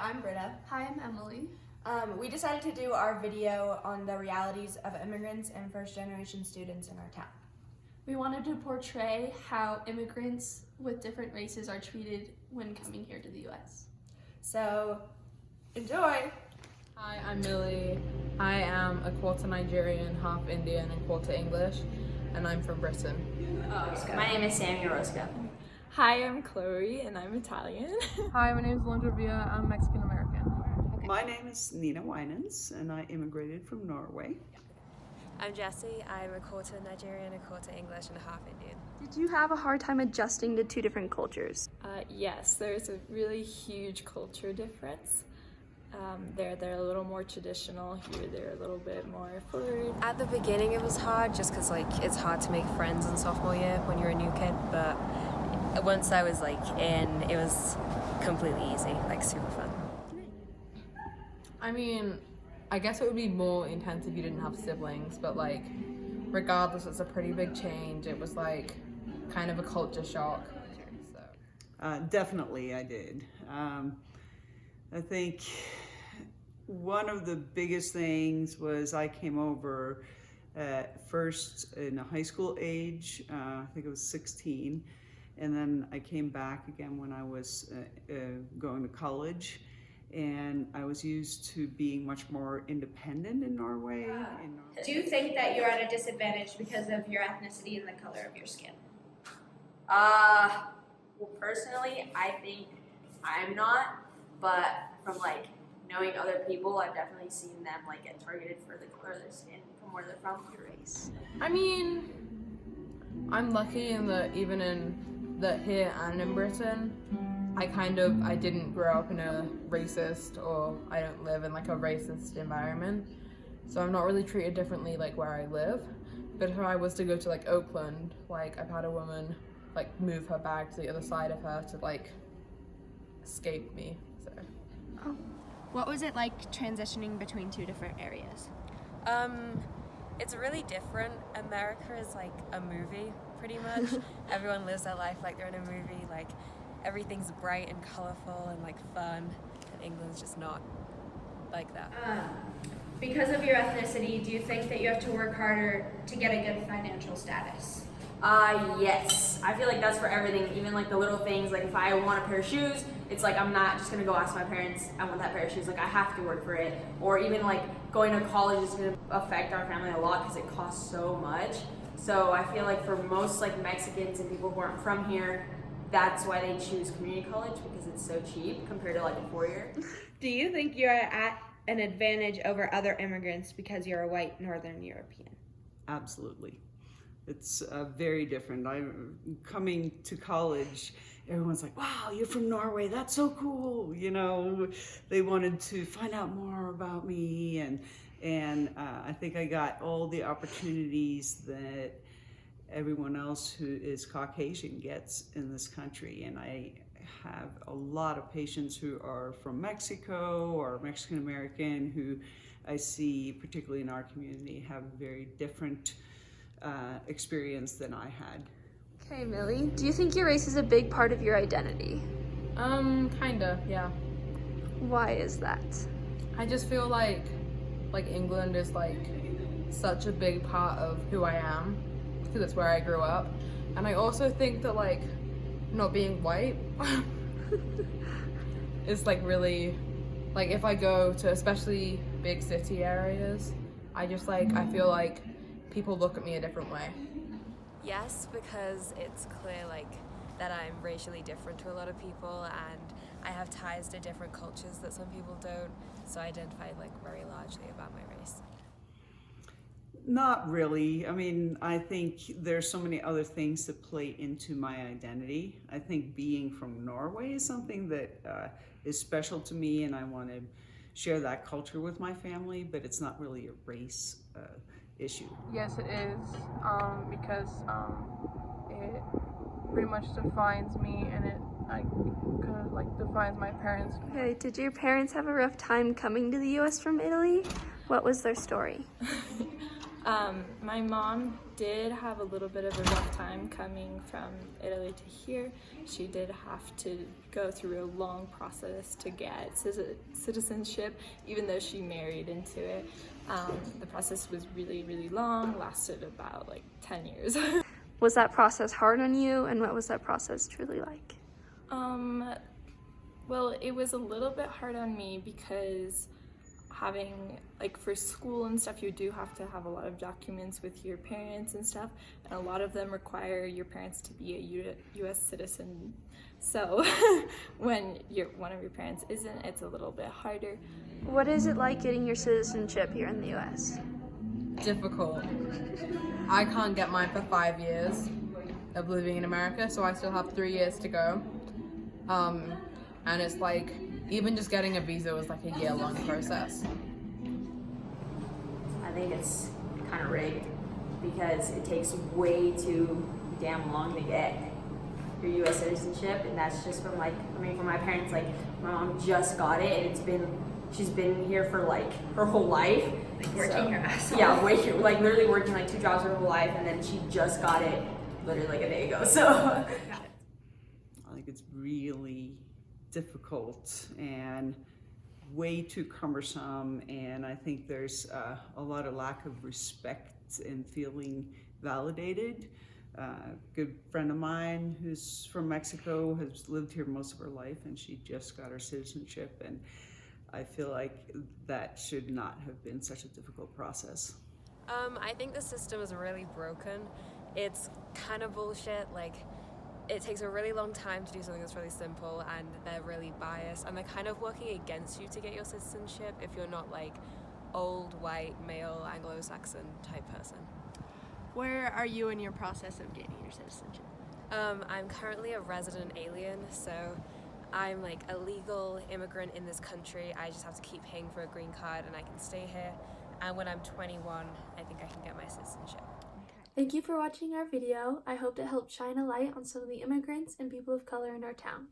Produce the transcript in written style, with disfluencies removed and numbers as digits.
I'm Britta. Hi, I'm Emily. We decided to do our video on the realities of immigrants and first-generation students in our town. We wanted to portray how immigrants with different races are treated when coming here to the U.S. So, enjoy! Hi, I'm Millie. I am a quarter Nigerian, half Indian, and quarter English, and I'm from Britain. My name is Sammy Orozco. Hi, I'm Chloe, and I'm Italian. Hi, my name is Londra Villa. I'm Mexican American. My name is Winans, and I immigrated from Norway. I'm Jessie. I'm a quarter Nigerian, a quarter English, and a half Indian. Did you have a hard time adjusting to two different cultures? Yes, there's a really huge culture difference. They're a little more traditional. Here they're a little bit more forward. At the beginning it was hard just because it's hard to make friends in sophomore year when you're a new kid, but once I was in, it was completely easy, super fun. I mean, I guess it would be more intense if you didn't have siblings, but regardless, it's a pretty big change. It was kind of a culture shock. So. Definitely I did. I think one of the biggest things was I came over first in a high school age, I think it was 16, and then I came back again when I was going to college, and I was used to being much more independent in Norway. Do you think that you're at a disadvantage because of your ethnicity and the color of your skin? Well, personally, I think I'm not, but from knowing other people, I've definitely seen them get targeted for the color of their skin from where they're from. Race. I mean, I'm lucky in that even in that here and in Britain, I didn't grow up in a racist, or I don't live in a racist environment, so I'm not really treated differently where I live. But if I was to go to Oakland, I've had a woman move her bag to the other side of her to escape me. So. Oh. What was it like transitioning between two different areas? It's really different. America is like a movie, pretty much. Everyone lives their life like they're in a movie. Everything's bright and colorful and fun. And England's just not like that. Because of your ethnicity, do you think that you have to work harder to get a good financial status? Yes. I feel that's for everything, even the little things. If I want a pair of shoes, it's I'm not just gonna go ask my parents, I want that pair of shoes. I have to work for it. Or even going to college is gonna affect our family a lot because it costs so much. So I feel for most Mexicans and people who aren't from here, that's why they choose community college, because it's so cheap compared to a 4-year. Do you think you're at an advantage over other immigrants because you're a white Northern European? Absolutely. It's very different. Coming to college, everyone's like, wow, you're from Norway, that's so cool. They wanted to find out more about me, and I think I got all the opportunities that everyone else who is Caucasian gets in this country. And I have a lot of patients who are from Mexico or Mexican American who I see, particularly in our community, have very different experience than I had. Okay, Millie, do you think your race is a big part of your identity? Kinda, yeah. Why is that? I just feel like England is such a big part of who I am, because it's where I grew up. And I also think that not being white is really, if I go to especially big city areas, I just I feel people look at me a different way. Yes, because it's clear that I'm racially different to a lot of people, and I have ties to different cultures that some people don't, so I identify very largely about my race. Not really. I mean, I think there's so many other things that play into my identity. I think being from Norway is something that is special to me, and I want to share that culture with my family, but it's not really a race issue. Yes, it is, because it pretty much defines me, and it defines my parents. Okay, did your parents have a rough time coming to the U.S. from Italy? What was their story? My mom did have a little bit of a rough time coming from Italy to here. She did have to go through a long process to get citizenship, even though she married into it. The process was really, really long, lasted about like 10 years. Was that process hard on you, and what was that process truly like? Well, it was a little bit hard on me because having, like, for school and stuff, you do have to have a lot of documents with your parents and stuff, and a lot of them require your parents to be a U.S. citizen. So when one of your parents isn't, it's a little bit harder. What is it like getting your citizenship here in the U.S.? Difficult. I can't get mine for 5 years of living in America, so I still have 3 years to go. And it's like, even just getting a visa was like a year-long process. I think it's kind of rigged because it takes way too damn long to get your U.S. citizenship, and that's just from like, I mean, for my parents, like my mom just got it, and she's been here for like her whole life. Like working her ass off. Yeah, like literally working like 2 jobs her whole life, and then she just got it literally like a day ago. So I think it's really difficult and way too cumbersome, and I think there's a lot of lack of respect and feeling validated. A good friend of mine who's from Mexico has lived here most of her life, and she just got her citizenship, and I feel like that should not have been such a difficult process. I think the system is really broken. It's kind of bullshit. Like, it takes a really long time to do something that's really simple, and they're really biased, and they're kind of working against you to get your citizenship if you're not like old, white, male, Anglo-Saxon type person. Where are you in your process of gaining your citizenship? I'm currently a resident alien, so I'm like a legal immigrant in this country. I just have to keep paying for a green card and I can stay here. And when I'm 21, I think I can get my citizenship. Thank you for watching our video. I hope it helped shine a light on some of the immigrants and people of color in our town.